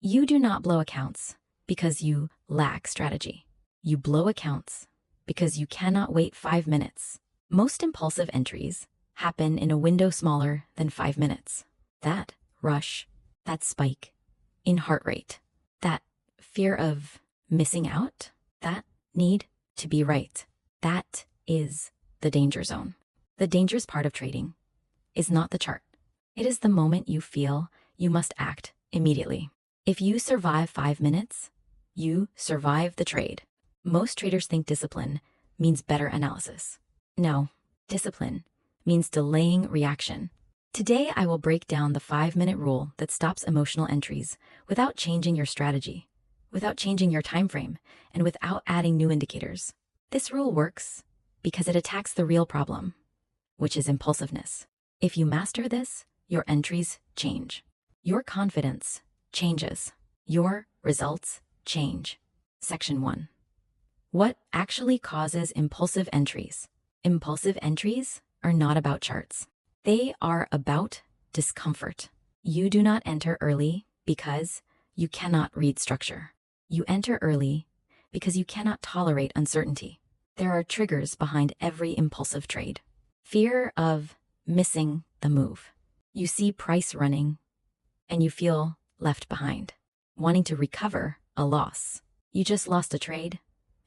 You do not blow accounts because you lack strategy. You blow accounts because you cannot wait 5 minutes. Most impulsive entries happen in a window smaller than 5 minutes. That rush, that spike in heart rate, that fear of missing out, that need to be right, that is the danger zone. The dangerous part of trading is not the chart. It is the moment you feel you must act immediately. If you survive 5 minutes, you survive the trade. Most traders think discipline means better analysis. No, discipline means delaying reaction. Today, I will break down the 5-minute rule that stops emotional entries without changing your strategy, without changing your time frame, and without adding new indicators. This rule works because it attacks the real problem, which is impulsiveness. If you master this, your entries change. Your confidence changes. Your results change. Section 1. What actually causes impulsive entries? Impulsive entries are not about charts. They are about discomfort. You do not enter early because you cannot read structure. You enter early because you cannot tolerate uncertainty. There are triggers behind every impulsive trade. Fear of missing the move. You see price running and you feel left behind, wanting to recover a loss. You just lost a trade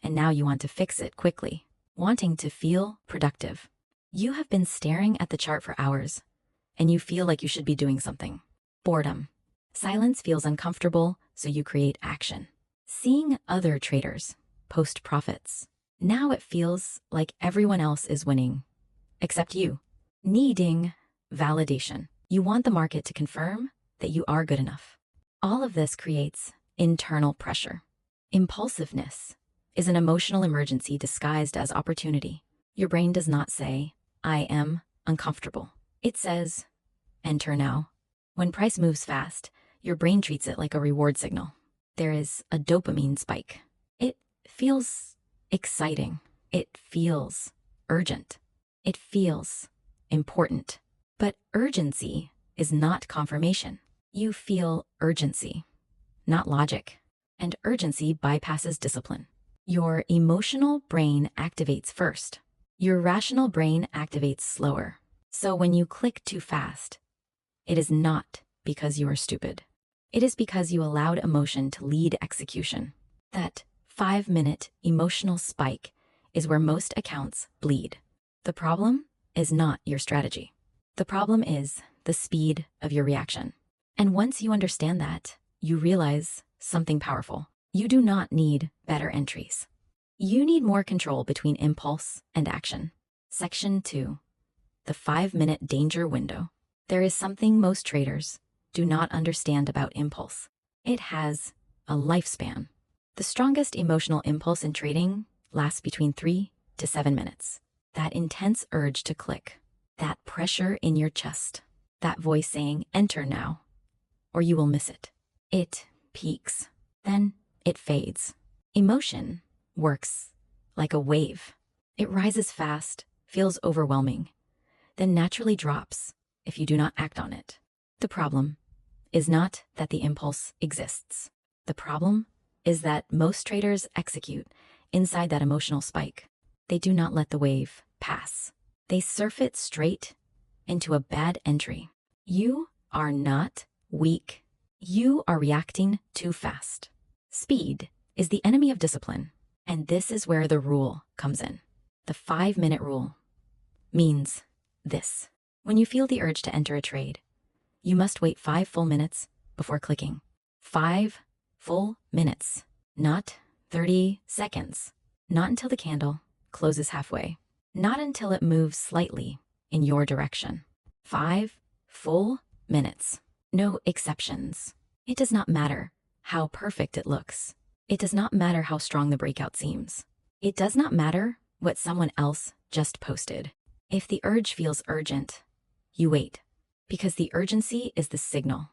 and now you want to fix it quickly, wanting to feel productive. You have been staring at the chart for hours and you feel like you should be doing something. Boredom. Silence feels uncomfortable, so you create action. Seeing other traders post profits. Now it feels like everyone else is winning, except you. Needing validation. You want the market to confirm that you are good enough. All of this creates internal pressure. Impulsiveness is an emotional emergency disguised as opportunity. Your brain does not say, I am uncomfortable. It says, enter now. When price moves fast, your brain treats it like a reward signal. There is a dopamine spike. It feels exciting. It feels urgent. It feels important. But urgency is not confirmation. You feel urgency, not logic. And urgency bypasses discipline. Your emotional brain activates first. Your rational brain activates slower. So when you click too fast, it is not because you are stupid. It is because you allowed emotion to lead execution. That 5-minute emotional spike is where most accounts bleed. The problem is not your strategy. The problem is the speed of your reaction. And once you understand that, you realize something powerful. You do not need better entries. You need more control between impulse and action. Section 2. The 5-minute danger window. There is something most traders do not understand about impulse. It has a lifespan. The strongest emotional impulse in trading lasts between 3 to 7 minutes. That intense urge to click, that pressure in your chest, that voice saying, enter now, or you will miss it. It peaks, then it fades. Emotion works like a wave. It rises fast, feels overwhelming, then naturally drops if you do not act on it. The problem is not that the impulse exists. The problem is that most traders execute inside that emotional spike. They do not let the wave pass. They surf it straight into a bad entry. You are not weak. You are reacting too fast. Speed is the enemy of discipline, and this is where the rule comes in. The 5-minute rule means this. When you feel the urge to enter a trade, you must wait 5 full minutes before clicking. 5 full minutes, not 30 seconds. Not until the candle closes halfway. Not until it moves slightly in your direction. 5 full minutes. No exceptions. It does not matter how perfect it looks. It does not matter how strong the breakout seems. It does not matter what someone else just posted. If the urge feels urgent, you wait, because the urgency is the signal,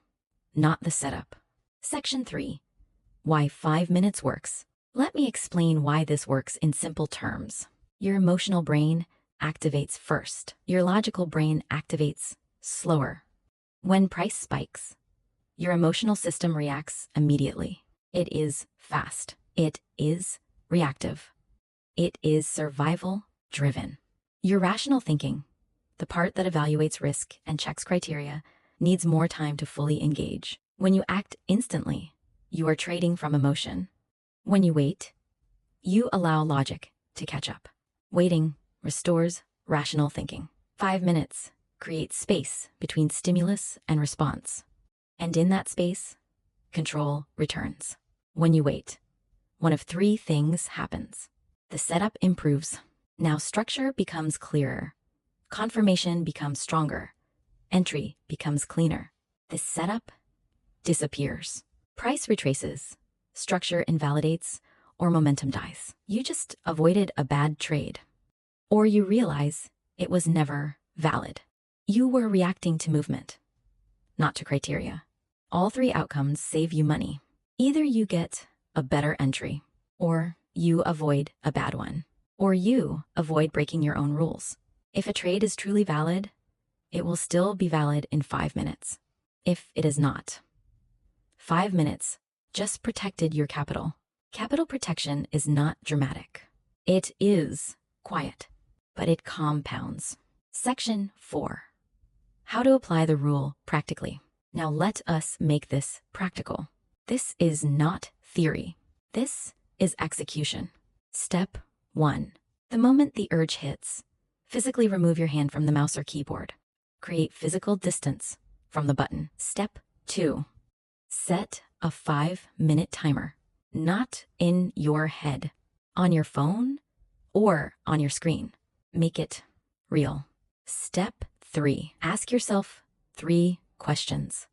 not the setup. Section 3. Why 5 minutes works. Let me explain why this works in simple terms. Your emotional brain activates first. Your logical brain activates slower. When price spikes, Your emotional system reacts immediately. It is fast. It is reactive. It is survival driven. Your rational thinking, the part that evaluates risk and checks criteria, needs more time to fully engage. When you act instantly, you are trading from emotion. When you wait, you allow logic to catch up. Waiting restores rational thinking. 5 minutes creates space between stimulus and response. And in that space, control returns. When you wait, one of 3 things happens. The setup improves. Now structure becomes clearer. Confirmation becomes stronger. Entry becomes cleaner. The setup disappears. Price retraces. Structure invalidates, or momentum dies. You just avoided a bad trade. Or you realize it was never valid. You were reacting to movement, not to criteria. All 3 outcomes save you money. Either you get a better entry, or you avoid a bad one, or you avoid breaking your own rules. If a trade is truly valid, it will still be valid in 5 minutes. If it is not, 5 minutes just protected your capital. Capital protection is not dramatic. It is quiet, but it compounds. Section 4. How to apply the rule practically. Now let us make this practical. This is not theory. This is execution. Step 1. The moment the urge hits, physically remove your hand from the mouse or keyboard. Create physical distance from the button. Step 2. Set a 5-minute timer, not in your head, on your phone or on your screen. Make it real. Step 3. Ask yourself 3 questions.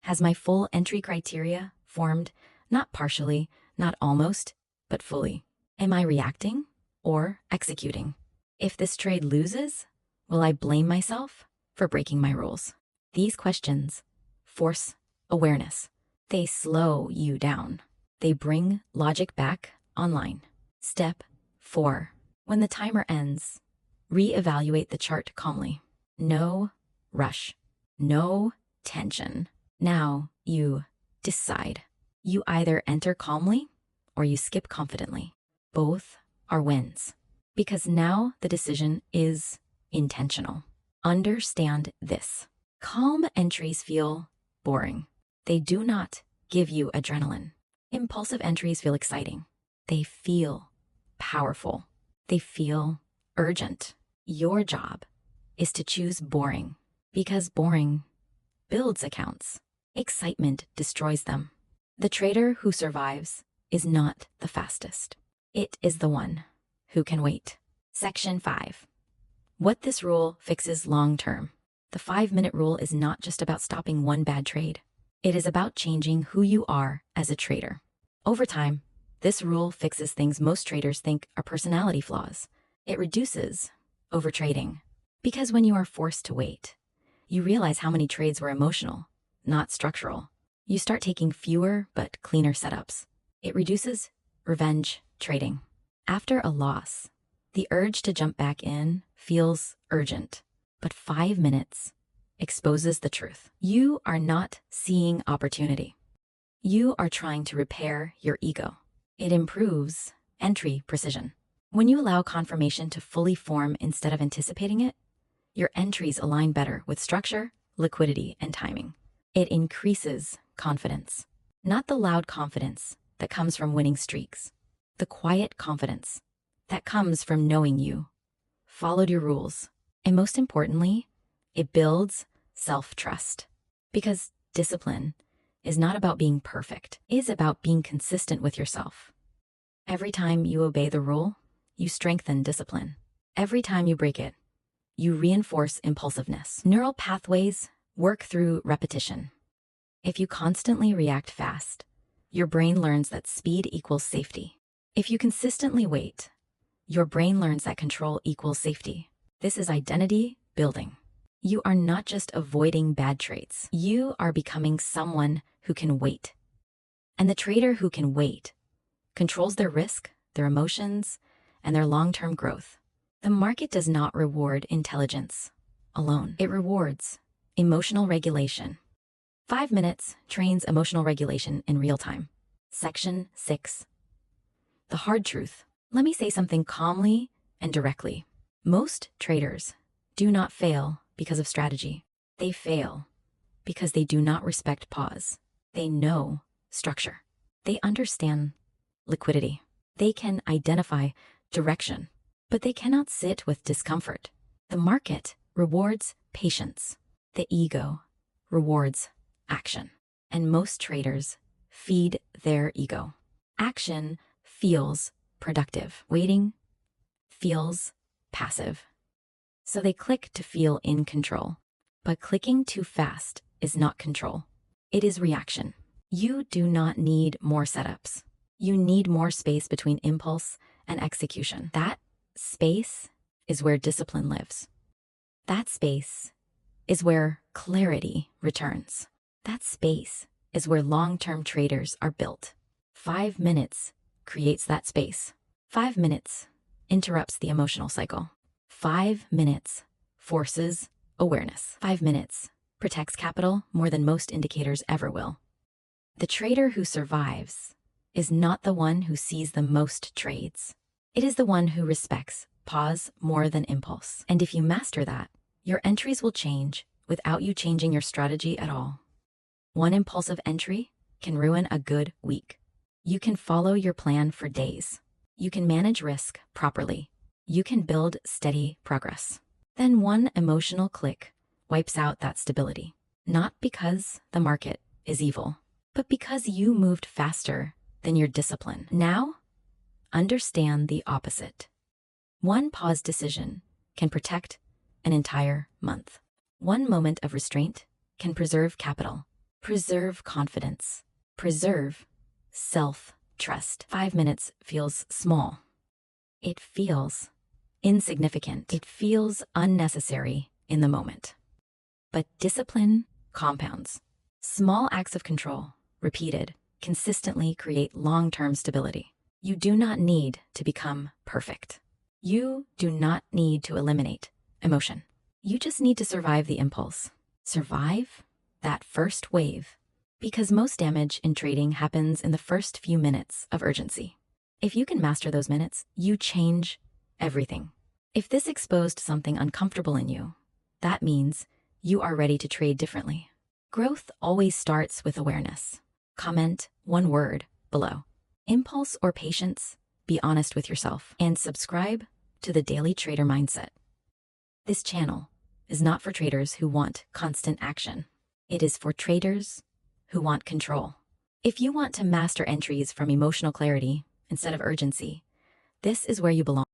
Has my full entry criteria formed, not partially, not almost, but fully? Am I reacting or executing? If this trade loses, will I blame myself for breaking my rules? These questions force awareness. They slow you down. They bring logic back online. Step 4. When the timer ends, reevaluate the chart calmly. No rush. No tension. Now you decide. You either enter calmly or you skip confidently. Both are wins. Because now the decision is intentional. Understand this. Calm entries feel boring. They do not give you adrenaline. Impulsive entries feel exciting. They feel powerful. They feel urgent. Your job is to choose boring, because boring builds accounts. Excitement destroys them. The trader who survives is not the fastest. It is the one who can wait. Section 5. What this rule fixes long term. The 5-minute rule is not just about stopping one bad trade. It is about changing who you are as a trader. Over time, this rule fixes things most traders think are personality flaws. It reduces overtrading. Because when you are forced to wait, you realize how many trades were emotional, not structural. You start taking fewer but cleaner setups. It reduces revenge trading. After a loss, the urge to jump back in feels urgent, but 5 minutes exposes the truth. You are not seeing opportunity. You are trying to repair your ego. It improves entry precision. When you allow confirmation to fully form instead of anticipating it, your entries align better with structure, liquidity, and timing. It increases confidence. Not the loud confidence that comes from winning streaks. The quiet confidence that comes from knowing you followed your rules. And most importantly, it builds self-trust. Because discipline is not about being perfect. It is about being consistent with yourself. Every time you obey the rule, you strengthen discipline. Every time you break it, you reinforce impulsiveness. Neural pathways work through repetition. If you constantly react fast, your brain learns that speed equals safety. If you consistently wait, your brain learns that control equals safety. This is identity building. You are not just avoiding bad traits. You are becoming someone who can wait. And the trader who can wait controls their risk, their emotions, and their long-term growth. The market does not reward intelligence alone. It rewards emotional regulation. 5 minutes trains emotional regulation in real time. Section 6. The hard truth. Let me say something calmly and directly. Most traders do not fail because of strategy. They fail because they do not respect pause. They know structure. They understand liquidity. They can identify direction, but they cannot sit with discomfort. The market rewards patience. The ego rewards action. And most traders feed their ego. Action feels productive. Waiting feels passive. So they click to feel in control. But clicking too fast is not control. It is reaction. You do not need more setups. You need more space between impulse and execution. That space is where discipline lives. That space is where clarity returns. That space is where long-term traders are built. 5 minutes creates that space. 5 minutes interrupts the emotional cycle. 5 minutes forces awareness. 5 minutes protects capital more than most indicators ever will. The trader who survives is not the one who sees the most trades. It is the one who respects pause more than impulse. And if you master that, your entries will change without you changing your strategy at all. One impulsive entry can ruin a good week. You can follow your plan for days. You can manage risk properly. You can build steady progress. Then one emotional click wipes out that stability. Not because the market is evil, but because you moved faster than your discipline. Now, understand the opposite. One pause decision can protect an entire month. One moment of restraint can preserve capital, preserve confidence, preserve self-trust. 5 minutes feels small. It feels insignificant. It feels unnecessary in the moment. But discipline compounds. Small acts of control, repeated, consistently create long-term stability. You do not need to become perfect. You do not need to eliminate emotion. You just need to survive the impulse. Survive that first wave. Because most damage in trading happens in the first few minutes of urgency. If you can master those minutes, you change everything. If this exposed something uncomfortable in you, that means you are ready to trade differently. Growth always starts with awareness. Comment one word below. Impulse or patience? Be honest with yourself. And subscribe to the Daily Trader Mindset. This channel is not for traders who want constant action. It is for traders who want control. If you want to master entries from emotional clarity instead of urgency, this is where you belong.